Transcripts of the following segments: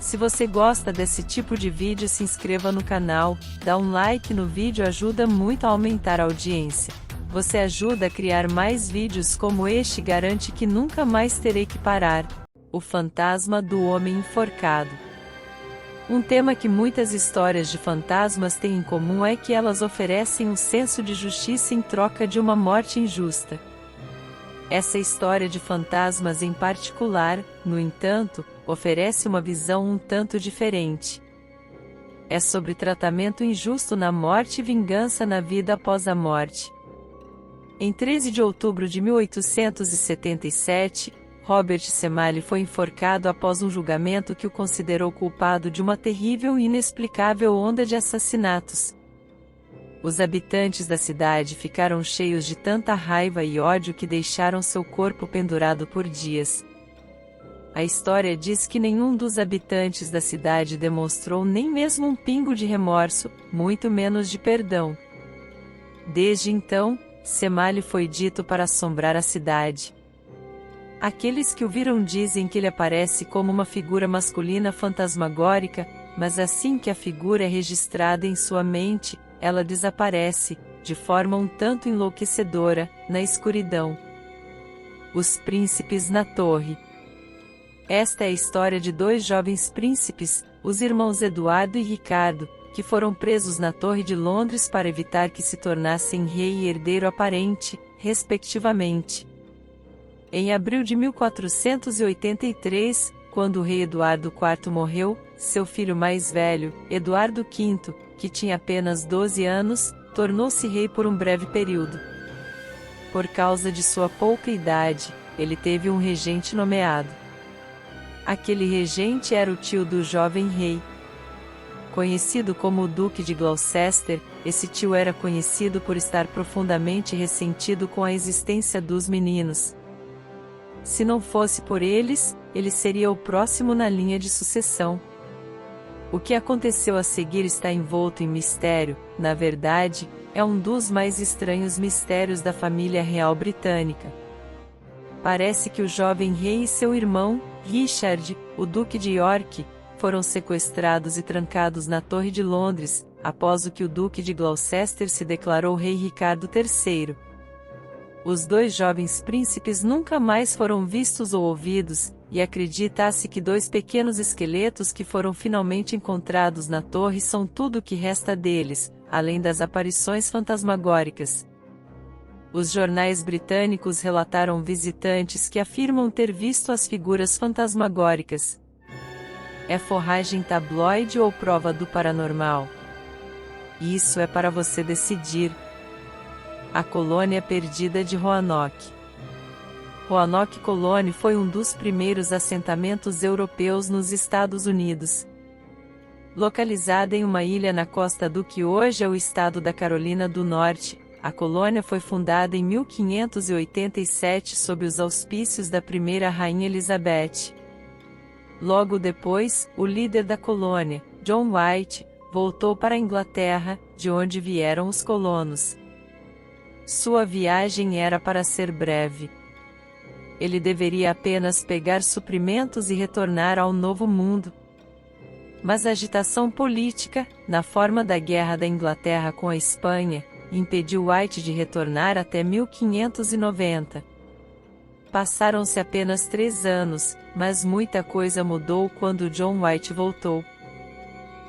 Se você gosta desse tipo de vídeo, se inscreva no canal, dá um like no vídeo, ajuda muito a aumentar a audiência. Você ajuda a criar mais vídeos como este e garante que nunca mais terei que parar. O fantasma do homem enforcado. Um tema que muitas histórias de fantasmas têm em comum é que elas oferecem um senso de justiça em troca de uma morte injusta. Essa história de fantasmas em particular, no entanto, oferece uma visão um tanto diferente. É sobre tratamento injusto na morte e vingança na vida após a morte. Em 13 de outubro de 1877, Robert Semali foi enforcado após um julgamento que o considerou culpado de uma terrível e inexplicável onda de assassinatos. Os habitantes da cidade ficaram cheios de tanta raiva e ódio que deixaram seu corpo pendurado por dias. A história diz que nenhum dos habitantes da cidade demonstrou nem mesmo um pingo de remorso, muito menos de perdão. Desde então, Semali foi dito para assombrar a cidade. Aqueles que o viram dizem que ele aparece como uma figura masculina fantasmagórica, mas assim que a figura é registrada em sua mente, ela desaparece, de forma um tanto enlouquecedora, na escuridão. Os príncipes na torre. Esta é a história de dois jovens príncipes, os irmãos Eduardo e Ricardo, que foram presos na Torre de Londres para evitar que se tornassem rei e herdeiro aparente, respectivamente. Em abril de 1483, quando o rei Eduardo IV morreu, seu filho mais velho, Eduardo V, que tinha apenas 12 anos, tornou-se rei por um breve período. Por causa de sua pouca idade, ele teve um regente nomeado. Aquele regente era o tio do jovem rei. Conhecido como o Duque de Gloucester, esse tio era conhecido por estar profundamente ressentido com a existência dos meninos. Se não fosse por eles, ele seria o próximo na linha de sucessão. O que aconteceu a seguir está envolto em mistério, na verdade, é um dos mais estranhos mistérios da família real britânica. Parece que o jovem rei e seu irmão, Richard, o Duque de York, foram sequestrados e trancados na Torre de Londres, após o que o Duque de Gloucester se declarou rei Ricardo III. Os dois jovens príncipes nunca mais foram vistos ou ouvidos, e acredita-se que dois pequenos esqueletos que foram finalmente encontrados na torre são tudo o que resta deles, além das aparições fantasmagóricas. Os jornais britânicos relataram visitantes que afirmam ter visto as figuras fantasmagóricas. É forragem tabloide ou prova do paranormal? Isso é para você decidir. A colônia perdida de Roanoke. Roanoke Colony foi um dos primeiros assentamentos europeus nos Estados Unidos. Localizada em uma ilha na costa do que hoje é o estado da Carolina do Norte, a colônia foi fundada em 1587 sob os auspícios da primeira rainha Elizabeth. Logo depois, o líder da colônia, John White, voltou para a Inglaterra, de onde vieram os colonos. Sua viagem era para ser breve. Ele deveria apenas pegar suprimentos e retornar ao Novo Mundo. Mas a agitação política, na forma da Guerra da Inglaterra com a Espanha, impediu White de retornar até 1590. Passaram-se apenas 3 anos, mas muita coisa mudou quando John White voltou.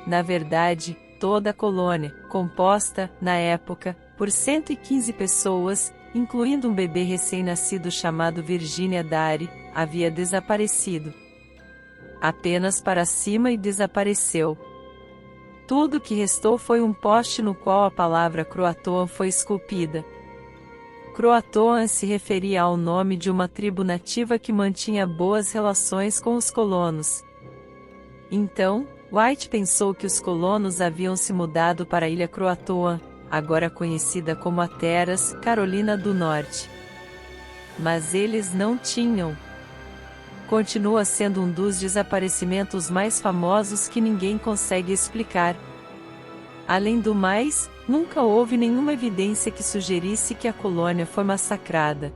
Na verdade, toda a colônia, composta, na época, por 115 pessoas, incluindo um bebê recém-nascido chamado Virginia Dare, havia desaparecido. Apenas para cima e desapareceu. Tudo que restou foi um poste no qual a palavra Croatoan foi esculpida. Croatoan se referia ao nome de uma tribo nativa que mantinha boas relações com os colonos. Então, White pensou que os colonos haviam se mudado para a ilha Croatoan, agora conhecida como Hatteras, Carolina do Norte. Mas eles não tinham. Continua sendo um dos desaparecimentos mais famosos que ninguém consegue explicar. Além do mais, nunca houve nenhuma evidência que sugerisse que a colônia foi massacrada.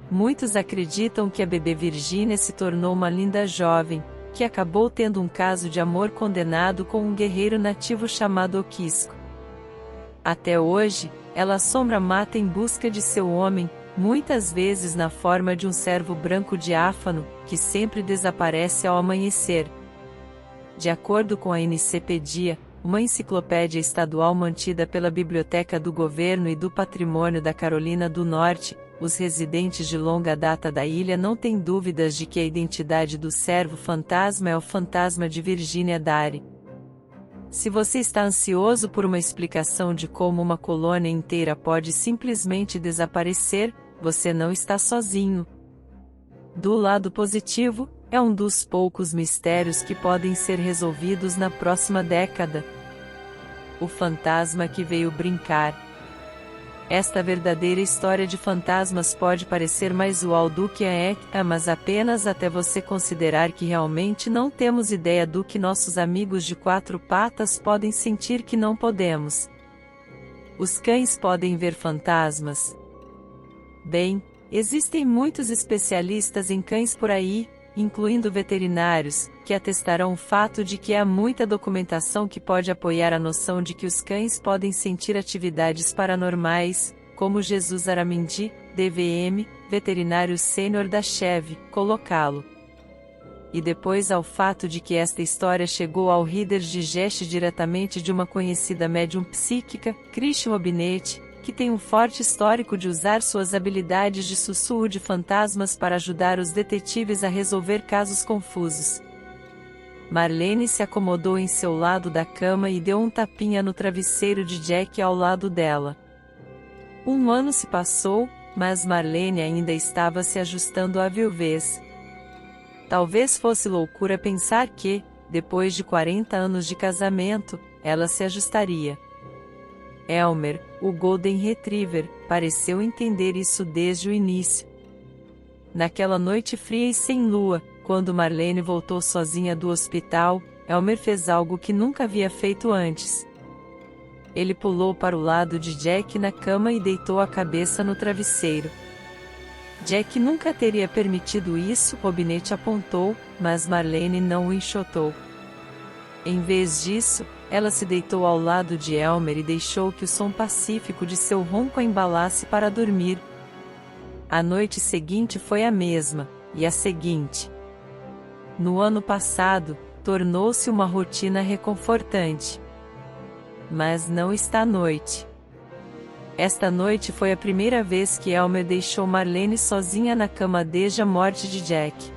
Muitos acreditam que a bebê Virginia se tornou uma linda jovem, que acabou tendo um caso de amor condenado com um guerreiro nativo chamado Oquisco. Até hoje, ela assombra Mata em busca de seu homem, muitas vezes na forma de um servo branco diáfano, que sempre desaparece ao amanhecer. De acordo com a Enciclopédia, uma enciclopédia estadual mantida pela Biblioteca do Governo e do Patrimônio da Carolina do Norte, os residentes de longa data da ilha não têm dúvidas de que a identidade do servo fantasma é o fantasma de Virginia Dare. Se você está ansioso por uma explicação de como uma colônia inteira pode simplesmente desaparecer, você não está sozinho. Do lado positivo, é um dos poucos mistérios que podem ser resolvidos na próxima década. O fantasma que veio brincar. Esta verdadeira história de fantasmas pode parecer mais usual do que é, mas apenas até você considerar que realmente não temos ideia do que nossos amigos de quatro patas podem sentir que não podemos. Os cães podem ver fantasmas? Bem, existem muitos especialistas em cães por aí, incluindo veterinários, que atestarão o fato de que há muita documentação que pode apoiar a noção de que os cães podem sentir atividades paranormais, como Jesus Aramendi, DVM, veterinário sênior da Chevy, colocá-lo. E depois ao fato de que esta história chegou ao Reader's Digest diretamente de uma conhecida médium psíquica, Christian Robinet, que tem um forte histórico de usar suas habilidades de sussurro de fantasmas para ajudar os detetives a resolver casos confusos. Marlene se acomodou em seu lado da cama e deu um tapinha no travesseiro de Jack ao lado dela. Um ano se passou, mas Marlene ainda estava se ajustando à viuvez. Talvez fosse loucura pensar que, depois de 40 anos de casamento, ela se ajustaria. Elmer, o Golden Retriever, pareceu entender isso desde o início. Naquela noite fria e sem lua, quando Marlene voltou sozinha do hospital, Elmer fez algo que nunca havia feito antes. Ele pulou para o lado de Jack na cama e deitou a cabeça no travesseiro. Jack nunca teria permitido isso, Robinet apontou, mas Marlene não o enxotou. Em vez disso, ela se deitou ao lado de Elmer e deixou que o som pacífico de seu ronco a embalasse para dormir. A noite seguinte foi a mesma, e a seguinte. No ano passado, tornou-se uma rotina reconfortante. Mas não esta noite. Esta noite foi a primeira vez que Elmer deixou Marlene sozinha na cama desde a morte de Jack.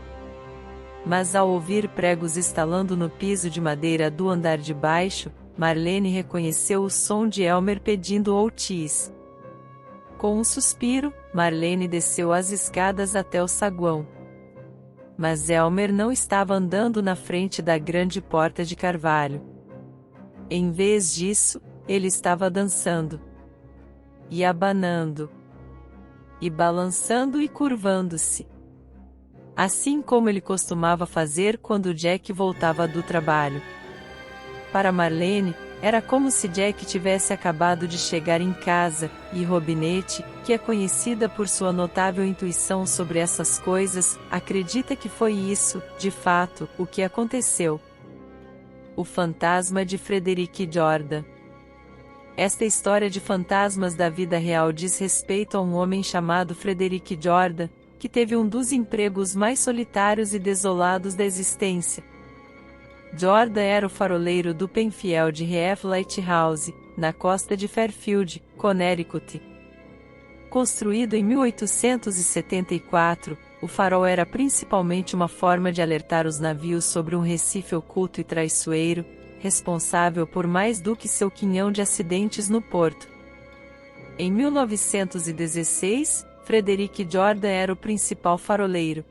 Mas ao ouvir pregos estalando no piso de madeira do andar de baixo, Marlene reconheceu o som de Elmer pedindo Otis. Com um suspiro, Marlene desceu as escadas até o saguão. Mas Elmer não estava andando na frente da grande porta de carvalho. Em vez disso, ele estava dançando. E abanando. E balançando e curvando-se. Assim como ele costumava fazer quando Jack voltava do trabalho. Para Marlene, era como se Jack tivesse acabado de chegar em casa, e Robinet, que é conhecida por sua notável intuição sobre essas coisas, acredita que foi isso, de fato, o que aconteceu. O fantasma de Frederick Jordan. Esta história de fantasmas da vida real diz respeito a um homem chamado Frederick Jordan, que teve um dos empregos mais solitários e desolados da existência. Jordan era o faroleiro do Penfield Reef Lighthouse, na costa de Fairfield, Connecticut. Construído em 1874, o farol era principalmente uma forma de alertar os navios sobre um recife oculto e traiçoeiro, responsável por mais do que seu quinhão de acidentes no porto. Em 1916, Frederick Jordan era o principal faroleiro.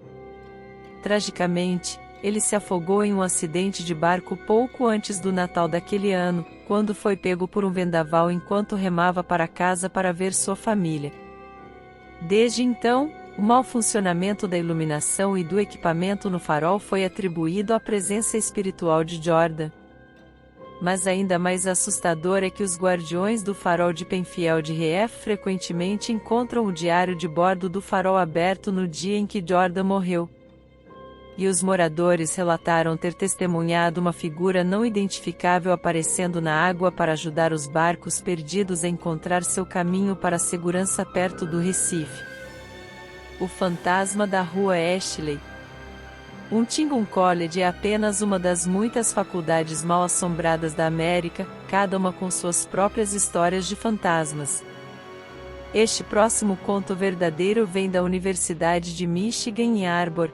Tragicamente, ele se afogou em um acidente de barco pouco antes do Natal daquele ano, quando foi pego por um vendaval enquanto remava para casa para ver sua família. Desde então, o mau funcionamento da iluminação e do equipamento no farol foi atribuído à presença espiritual de Jordan. Mas ainda mais assustador é que os guardiões do farol de Penfield Reef frequentemente encontram o diário de bordo do farol aberto no dia em que Jordan morreu. e os moradores relataram ter testemunhado uma figura não identificável aparecendo na água para ajudar os barcos perdidos a encontrar seu caminho para a segurança perto do Recife. O fantasma da Rua Ashley. Huntington College é apenas uma das muitas faculdades mal assombradas da América, cada uma com suas próprias histórias de fantasmas. Este próximo conto verdadeiro vem da Universidade de Michigan em Arbor.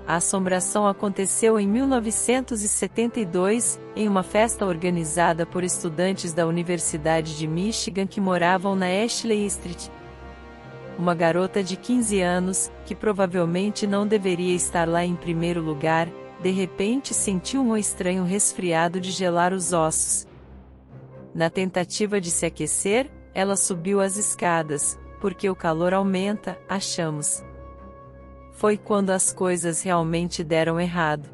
A assombração aconteceu em 1972, em uma festa organizada por estudantes da Universidade de Michigan que moravam na Ashley Street. Uma garota de 15 anos, que provavelmente não deveria estar lá em primeiro lugar, de repente sentiu um estranho resfriado de gelar os ossos. Na tentativa de se aquecer, ela subiu as escadas, porque o calor aumenta, achamos. Foi quando as coisas realmente deram errado.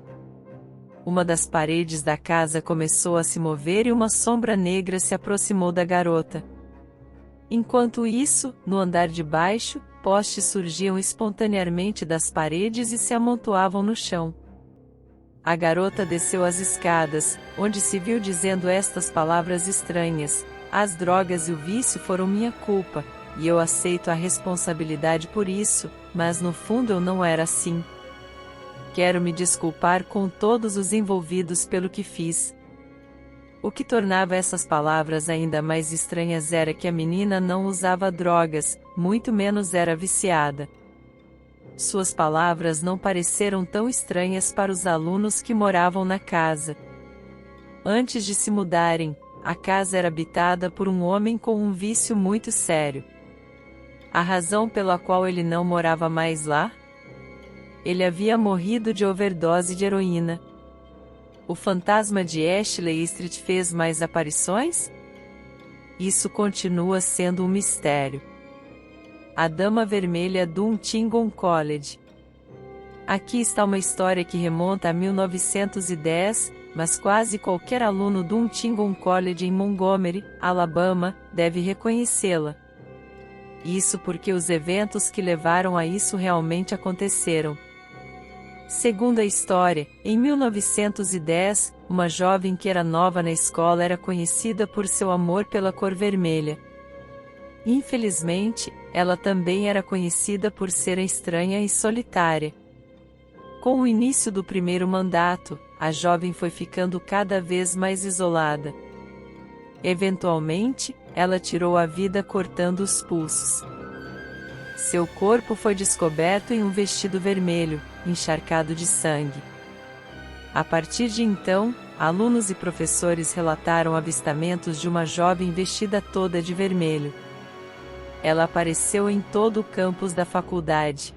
Uma das paredes da casa começou a se mover e uma sombra negra se aproximou da garota. Enquanto isso, no andar de baixo, postes surgiam espontaneamente das paredes e se amontoavam no chão. A garota desceu as escadas, onde se viu dizendo estas palavras estranhas: "As drogas e o vício foram minha culpa, e eu aceito a responsabilidade por isso, mas no fundo eu não era assim. Quero me desculpar com todos os envolvidos pelo que fiz." O que tornava essas palavras ainda mais estranhas era que a menina não usava drogas, muito menos era viciada. Suas palavras não pareceram tão estranhas para os alunos que moravam na casa. Antes de se mudarem, a casa era habitada por um homem com um vício muito sério. A razão pela qual ele não morava mais lá? Ele havia morrido de overdose de heroína. O fantasma de Ashley Street fez mais aparições? Isso continua sendo um mistério. A Dama Vermelha do Huntington College. Aqui está uma história que remonta a 1910, mas quase qualquer aluno do Huntington College em Montgomery, Alabama, deve reconhecê-la. Isso porque os eventos que levaram a isso realmente aconteceram. Segundo a história, em 1910, uma jovem que era nova na escola era conhecida por seu amor pela cor vermelha. Infelizmente, ela também era conhecida por ser estranha e solitária. Com o início do primeiro mandato, a jovem foi ficando cada vez mais isolada. Eventualmente, ela tirou a vida cortando os pulsos. Seu corpo foi descoberto em um vestido vermelho, encharcado de sangue. A partir de então, alunos e professores relataram avistamentos de uma jovem vestida toda de vermelho. Ela apareceu em todo o campus da faculdade.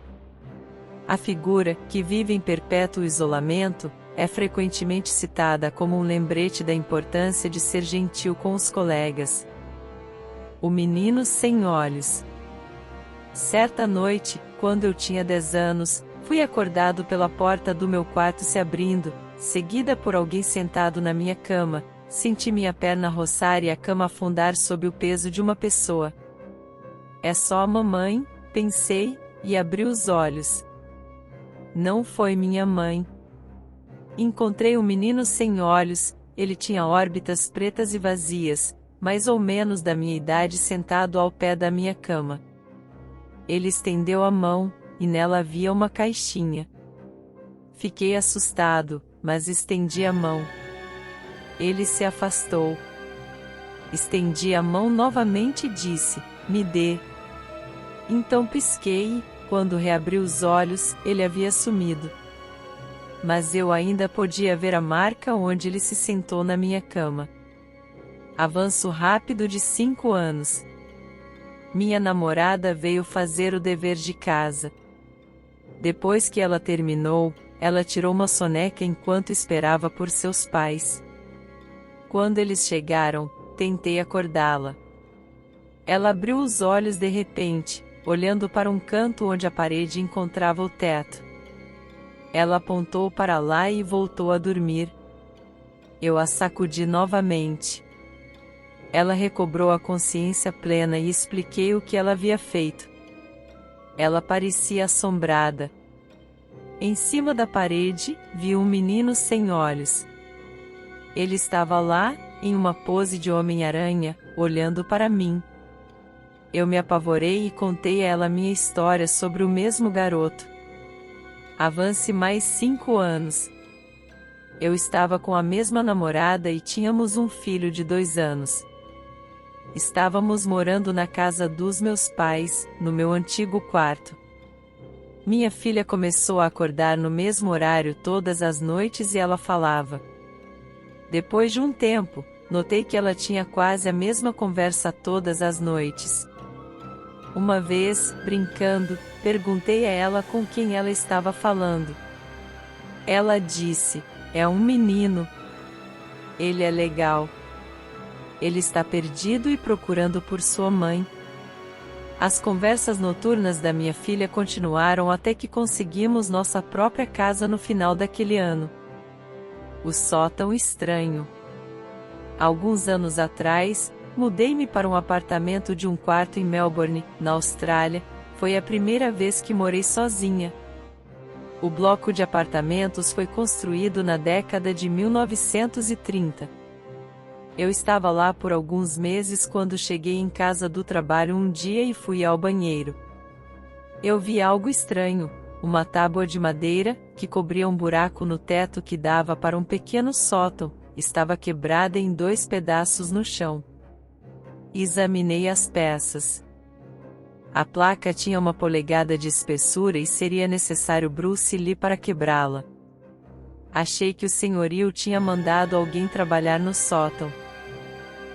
A figura, que vive em perpétuo isolamento, é frequentemente citada como um lembrete da importância de ser gentil com os colegas. O menino sem olhos. Certa noite, quando eu tinha 10 anos, fui acordado pela porta do meu quarto se abrindo, seguida por alguém sentado na minha cama. Senti minha perna roçar e a cama afundar sob o peso de uma pessoa. É só a mamãe, pensei, e abri os olhos. Não foi minha mãe. Encontrei um menino sem olhos, ele tinha órbitas pretas e vazias, mais ou menos da minha idade, sentado ao pé da minha cama. Ele estendeu a mão, e nela havia uma caixinha. Fiquei assustado, mas estendi a mão. Ele se afastou. Estendi a mão novamente e disse: "Me dê." Então pisquei e, quando reabri os olhos, ele havia sumido. Mas eu ainda podia ver a marca onde ele se sentou na minha cama. Avanço rápido de 5 anos. Minha namorada veio fazer o dever de casa. Depois que ela terminou, ela tirou uma soneca enquanto esperava por seus pais. Quando eles chegaram, tentei acordá-la. Ela abriu os olhos de repente, olhando para um canto onde a parede encontrava o teto. Ela apontou para lá e voltou a dormir. Eu a sacudi novamente. Ela recobrou a consciência plena e expliquei o que ela havia feito. Ela parecia assombrada. Em cima da parede, vi um menino sem olhos. Ele estava lá, em uma pose de Homem-Aranha, olhando para mim. Eu me apavorei e contei a ela minha história sobre o mesmo garoto. Avance mais 5 anos. Eu estava com a mesma namorada e tínhamos um filho de 2 anos. Estávamos morando na casa dos meus pais, no meu antigo quarto. Minha filha começou a acordar no mesmo horário todas as noites e ela falava. Depois de um tempo, notei que ela tinha quase a mesma conversa todas as noites. Uma vez, brincando, perguntei a ela com quem ela estava falando. Ela disse: "É um menino. Ele é legal. Ele está perdido e procurando por sua mãe." As conversas noturnas da minha filha continuaram até que conseguimos nossa própria casa no final daquele ano. O sótão estranho. Alguns anos atrás, mudei-me para um apartamento de um quarto em Melbourne, na Austrália. Foi a primeira vez que morei sozinha. O bloco de apartamentos foi construído na década de 1930. Eu estava lá por alguns meses quando cheguei em casa do trabalho um dia e fui ao banheiro. Eu vi algo estranho, uma tábua de madeira, que cobria um buraco no teto que dava para um pequeno sótão, estava quebrada em 2 pedaços no chão. Examinei as peças. A placa tinha 1 polegada de espessura e seria necessário Bruce Lee para quebrá-la. Achei que o senhorio tinha mandado alguém trabalhar no sótão.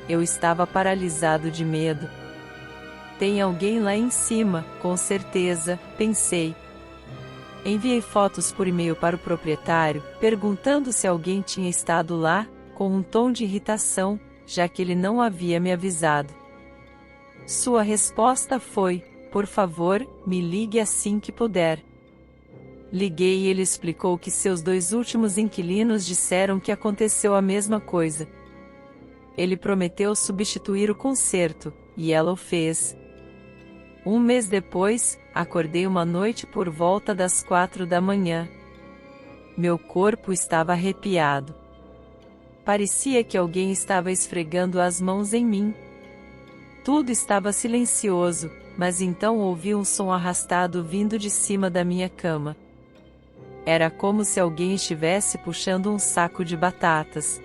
Eu estava paralisado de medo. Tem alguém lá em cima, com certeza, pensei. Enviei fotos por e-mail para o proprietário, perguntando se alguém tinha estado lá, com um tom de irritação, já que ele não havia me avisado. Sua resposta foi: "Por favor, me ligue assim que puder." Liguei e ele explicou que seus 2 últimos inquilinos disseram que aconteceu a mesma coisa. Ele prometeu substituir o conserto, e ela o fez. Um mês depois, acordei uma noite por volta das 4 da manhã. Meu corpo estava arrepiado. Parecia que alguém estava esfregando as mãos em mim. Tudo estava silencioso, mas então ouvi um som arrastado vindo de cima da minha cama. Era como se alguém estivesse puxando um saco de batatas.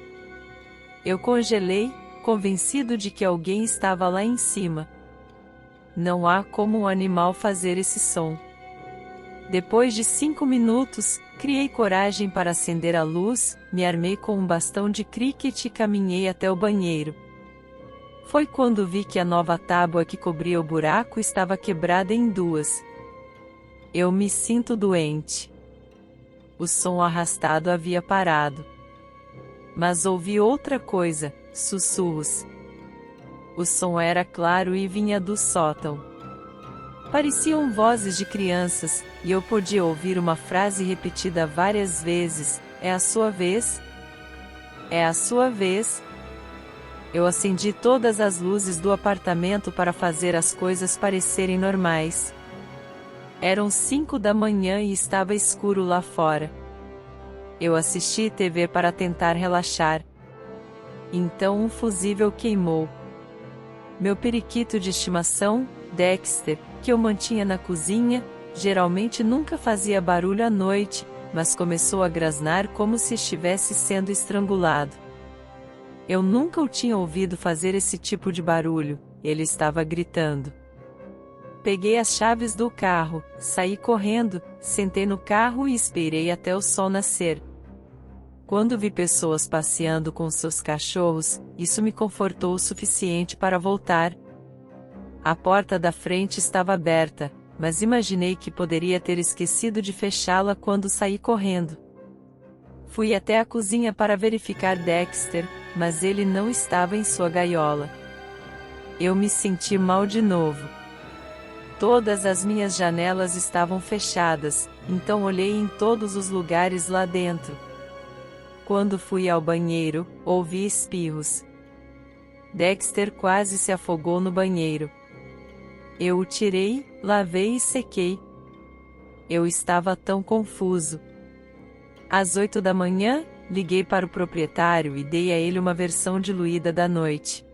Eu congelei, convencido de que alguém estava lá em cima. Não há como um animal fazer esse som. Depois de 5 minutos, criei coragem para acender a luz, me armei com um bastão de cricket e caminhei até o banheiro. Foi quando vi que a nova tábua que cobria o buraco estava quebrada em 2. Eu me sinto doente. O som arrastado havia parado. Mas ouvi outra coisa, sussurros. O som era claro e vinha do sótão. Pareciam vozes de crianças, e eu podia ouvir uma frase repetida várias vezes: "É a sua vez? É a sua vez?" Eu acendi todas as luzes do apartamento para fazer as coisas parecerem normais. Eram 5 da manhã e estava escuro lá fora. Eu assisti TV para tentar relaxar. Então um fusível queimou. Meu periquito de estimação, Dexter, que eu mantinha na cozinha, geralmente nunca fazia barulho à noite, mas começou a grasnar como se estivesse sendo estrangulado. Eu nunca o tinha ouvido fazer esse tipo de barulho, ele estava gritando. Peguei as chaves do carro, saí correndo, sentei no carro e esperei até o sol nascer. Quando vi pessoas passeando com seus cachorros, isso me confortou o suficiente para voltar. A porta da frente estava aberta, mas imaginei que poderia ter esquecido de fechá-la quando saí correndo. Fui até a cozinha para verificar Dexter, mas ele não estava em sua gaiola. Eu me senti mal de novo. Todas as minhas janelas estavam fechadas, então olhei em todos os lugares lá dentro. Quando fui ao banheiro, ouvi espirros. Dexter quase se afogou no banheiro. Eu o tirei, lavei e sequei. Eu estava tão confuso. Às 8 da manhã, liguei para o proprietário e dei a ele uma versão diluída da noite.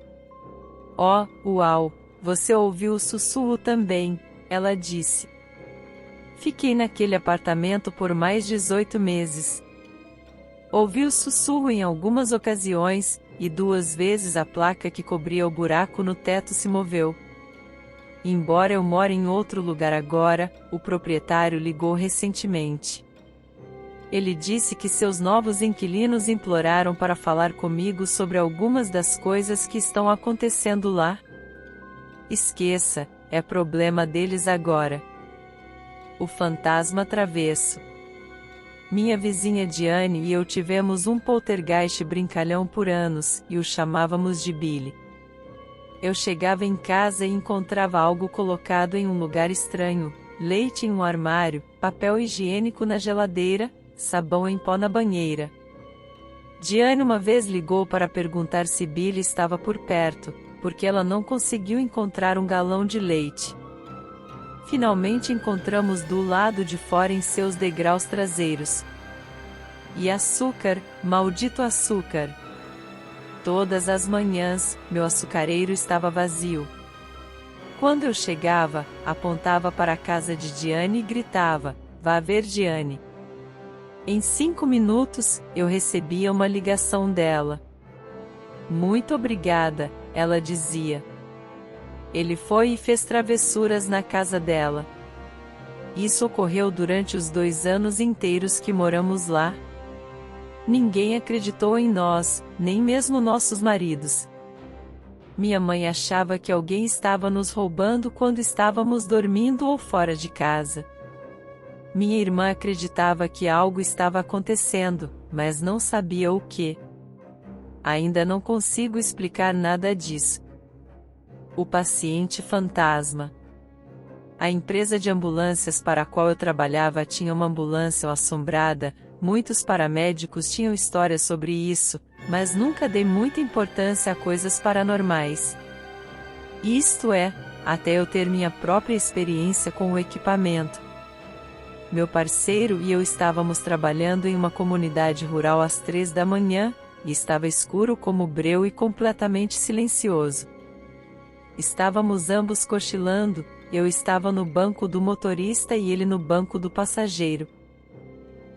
Oh, uau, você ouviu o sussurro também, ela disse. Fiquei naquele apartamento por mais 18 meses. Ouvi o sussurro em algumas ocasiões, e 2 vezes a placa que cobria o buraco no teto se moveu. Embora eu more em outro lugar agora, o proprietário ligou recentemente. Ele disse que seus novos inquilinos imploraram para falar comigo sobre algumas das coisas que estão acontecendo lá. Esqueça, é problema deles agora. O fantasma travesso. Minha vizinha Diane e eu tivemos um poltergeist brincalhão por anos, e o chamávamos de Billy. Eu chegava em casa e encontrava algo colocado em um lugar estranho, leite em um armário, papel higiênico na geladeira, sabão em pó na banheira. Diane uma vez ligou para perguntar se Billy estava por perto, porque ela não conseguiu encontrar um galão de leite. Finalmente encontramos do lado de fora em seus degraus traseiros. E açúcar, maldito açúcar! Todas as manhãs, meu açucareiro estava vazio. Quando eu chegava, apontava para a casa de Diane e gritava, vá ver Diane. Em 5 minutos, eu recebia uma ligação dela. Muito obrigada, ela dizia. Ele foi e fez travessuras na casa dela. Isso ocorreu durante os 2 anos inteiros que moramos lá. Ninguém acreditou em nós, nem mesmo nossos maridos. Minha mãe achava que alguém estava nos roubando quando estávamos dormindo ou fora de casa. Minha irmã acreditava que algo estava acontecendo, mas não sabia o que. Ainda não consigo explicar nada disso. O paciente fantasma. A empresa de ambulâncias para a qual eu trabalhava tinha uma ambulância assombrada. Muitos paramédicos tinham histórias sobre isso, mas nunca dei muita importância a coisas paranormais. Isto é, até eu ter minha própria experiência com o equipamento. Meu parceiro e eu estávamos trabalhando em uma comunidade rural às 3 da manhã, e estava escuro como breu e completamente silencioso. Estávamos ambos cochilando, eu estava no banco do motorista e ele no banco do passageiro.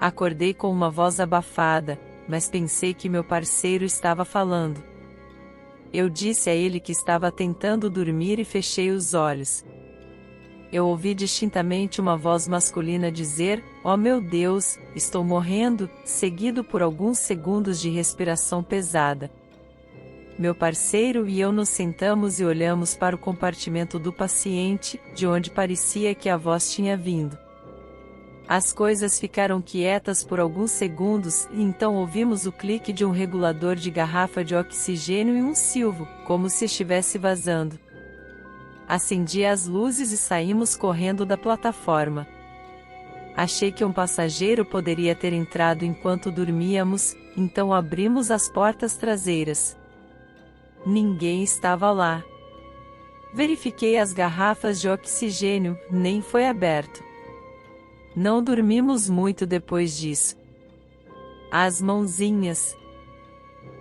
Acordei com uma voz abafada, mas pensei que meu parceiro estava falando. Eu disse a ele que estava tentando dormir e fechei os olhos. Eu ouvi distintamente uma voz masculina dizer, oh meu Deus, estou morrendo, seguido por alguns segundos de respiração pesada. Meu parceiro e eu nos sentamos e olhamos para o compartimento do paciente, de onde parecia que a voz tinha vindo. As coisas ficaram quietas por alguns segundos e então ouvimos o clique de um regulador de garrafa de oxigênio e um silvo, como se estivesse vazando. Acendi as luzes e saímos correndo da plataforma. Achei que um passageiro poderia ter entrado enquanto dormíamos, então abrimos as portas traseiras. Ninguém estava lá. Verifiquei as garrafas de oxigênio, nem foi aberto. Não dormimos muito depois disso. As mãozinhas.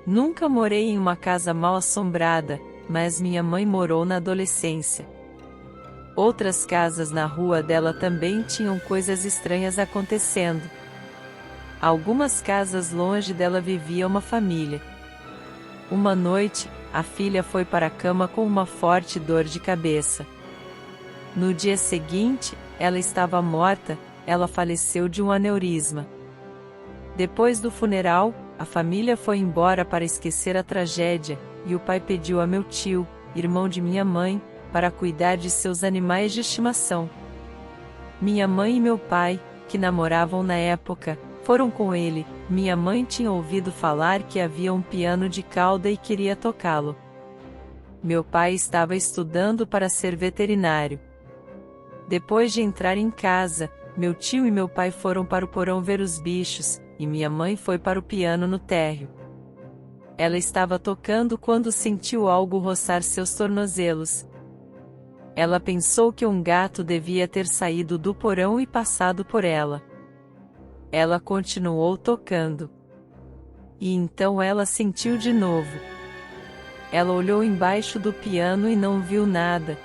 Nunca morei em uma casa mal assombrada, mas minha mãe morou na adolescência. Outras casas na rua dela também tinham coisas estranhas acontecendo. Algumas casas longe dela vivia uma família. Uma noite, a filha foi para a cama com uma forte dor de cabeça. No dia seguinte, ela estava morta, ela faleceu de um aneurisma. Depois do funeral, a família foi embora para esquecer a tragédia, e o pai pediu a meu tio, irmão de minha mãe, para cuidar de seus animais de estimação. Minha mãe e meu pai, que namoravam na época, foram com ele. Minha mãe tinha ouvido falar que havia um piano de cauda e queria tocá-lo. Meu pai estava estudando para ser veterinário. Depois de entrar em casa, meu tio e meu pai foram para o porão ver os bichos, e minha mãe foi para o piano no térreo. Ela estava tocando quando sentiu algo roçar seus tornozelos. Ela pensou que um gato devia ter saído do porão e passado por ela. Ela continuou tocando. E então ela sentiu de novo. Ela olhou embaixo do piano e não viu nada.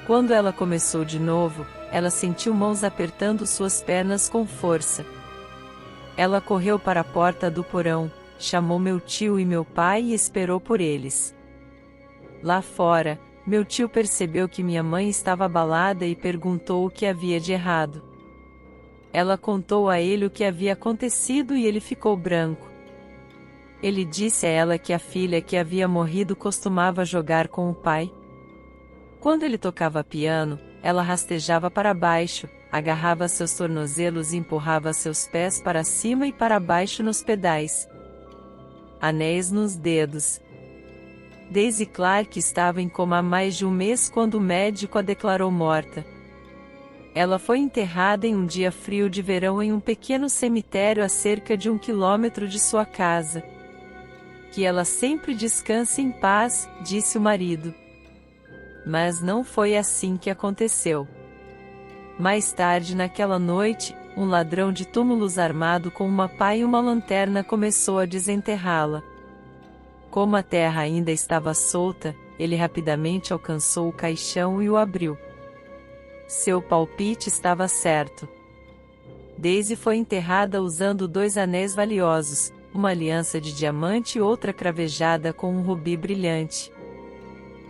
Quando ela começou de novo, ela sentiu mãos apertando suas pernas com força. Ela correu para a porta do porão, chamou meu tio e meu pai e esperou por eles. Lá fora, meu tio percebeu que minha mãe estava abalada e perguntou o que havia de errado. Ela contou a ele o que havia acontecido e ele ficou branco. Ele disse a ela que a filha que havia morrido costumava jogar com o pai. Quando ele tocava piano, ela rastejava para baixo, agarrava seus tornozelos e empurrava seus pés para cima e para baixo nos pedais. Anéis nos dedos. Daisy Clark estava em coma há mais de um mês quando o médico a declarou morta. Ela foi enterrada em um dia frio de verão em um pequeno cemitério a cerca de 1 quilômetro de sua casa. Que ela sempre descanse em paz, disse o marido. Mas não foi assim que aconteceu. Mais tarde naquela noite, um ladrão de túmulos armado com uma pá e uma lanterna começou a desenterrá-la. Como a terra ainda estava solta, ele rapidamente alcançou o caixão e o abriu. Seu palpite estava certo. Daisy foi enterrada usando 2 anéis valiosos, uma aliança de diamante e outra cravejada com um rubi brilhante.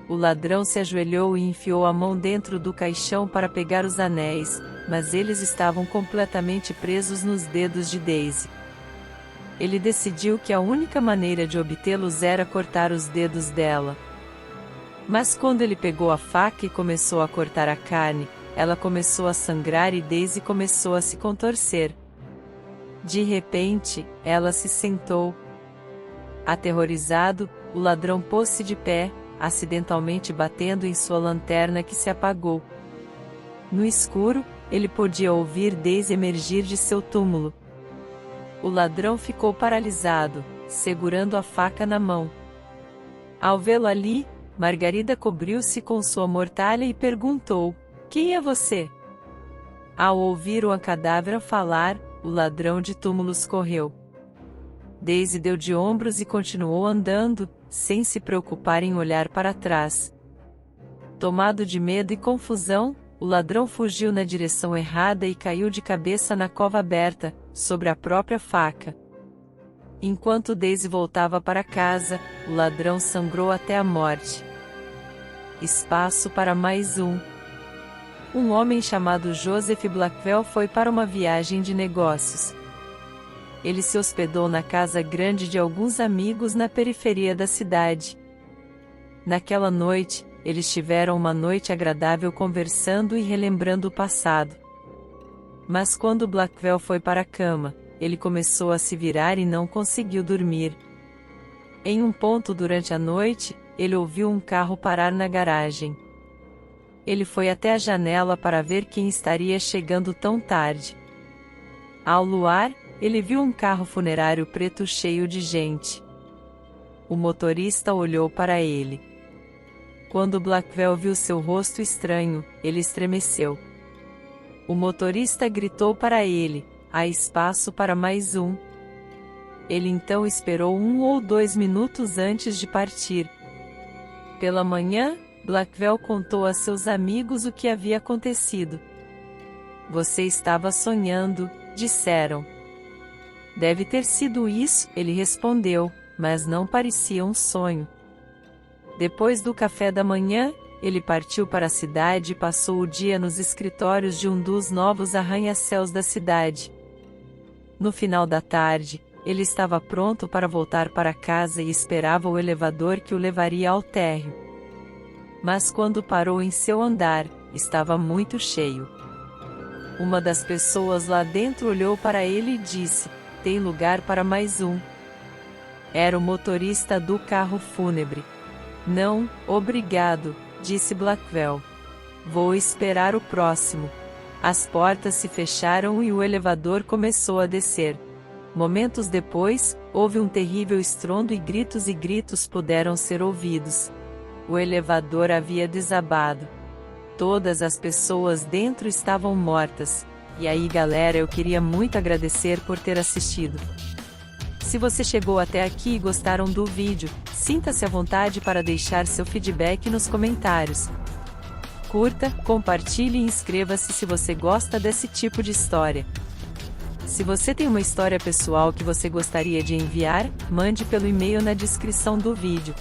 O ladrão se ajoelhou e enfiou a mão dentro do caixão para pegar os anéis, mas eles estavam completamente presos nos dedos de Daisy. Ele decidiu que a única maneira de obtê-los era cortar os dedos dela. Mas quando ele pegou a faca e começou a cortar a carne, ela começou a sangrar e Daisy começou a se contorcer. De repente, ela se sentou. Aterrorizado, o ladrão pôs-se de pé, acidentalmente batendo em sua lanterna que se apagou. No escuro, ele podia ouvir Daisy emergir de seu túmulo. O ladrão ficou paralisado, segurando a faca na mão. Ao vê-lo ali, Margarida cobriu-se com sua mortalha e perguntou: "Quem é você?" Ao ouvir o cadáver falar, o ladrão de túmulos correu. Daisy deu de ombros e continuou andando, sem se preocupar em olhar para trás. Tomado de medo e confusão, o ladrão fugiu na direção errada e caiu de cabeça na cova aberta, sobre a própria faca. Enquanto Daisy voltava para casa, o ladrão sangrou até a morte. Espaço para mais um. Um homem chamado Joseph Blackwell foi para uma viagem de negócios. Ele se hospedou na casa grande de alguns amigos na periferia da cidade. Naquela noite, eles tiveram uma noite agradável conversando e relembrando o passado. Mas quando Blackwell foi para a cama, ele começou a se virar e não conseguiu dormir. Em um ponto durante a noite, ele ouviu um carro parar na garagem. Ele foi até a janela para ver quem estaria chegando tão tarde. Ao luar, ele viu um carro funerário preto cheio de gente. O motorista olhou para ele. Quando Blackwell viu seu rosto estranho, ele estremeceu. O motorista gritou para ele: "Há espaço para mais um." Ele então esperou 1 ou 2 minutos antes de partir. Pela manhã, Blackwell contou a seus amigos o que havia acontecido. "Você estava sonhando", disseram. "Deve ter sido isso", ele respondeu, mas não parecia um sonho. Depois do café da manhã, ele partiu para a cidade e passou o dia nos escritórios de um dos novos arranha-céus da cidade. No final da tarde, ele estava pronto para voltar para casa e esperava o elevador que o levaria ao térreo. Mas quando parou em seu andar, estava muito cheio. Uma das pessoas lá dentro olhou para ele e disse: "Tem lugar para mais um." Era o motorista do carro fúnebre. "Não, obrigado", disse Blackwell. "Vou esperar o próximo." As portas se fecharam e o elevador começou a descer. Momentos depois, houve um terrível estrondo e gritos puderam ser ouvidos. O elevador havia desabado. Todas as pessoas dentro estavam mortas. E aí galera, eu queria muito agradecer por ter assistido. Se você chegou até aqui e gostaram do vídeo, sinta-se à vontade para deixar seu feedback nos comentários. Curta, compartilhe e inscreva-se se você gosta desse tipo de história. Se você tem uma história pessoal que você gostaria de enviar, mande pelo e-mail na descrição do vídeo.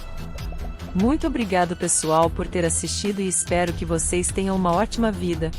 Muito obrigado pessoal por ter assistido e espero que vocês tenham uma ótima vida.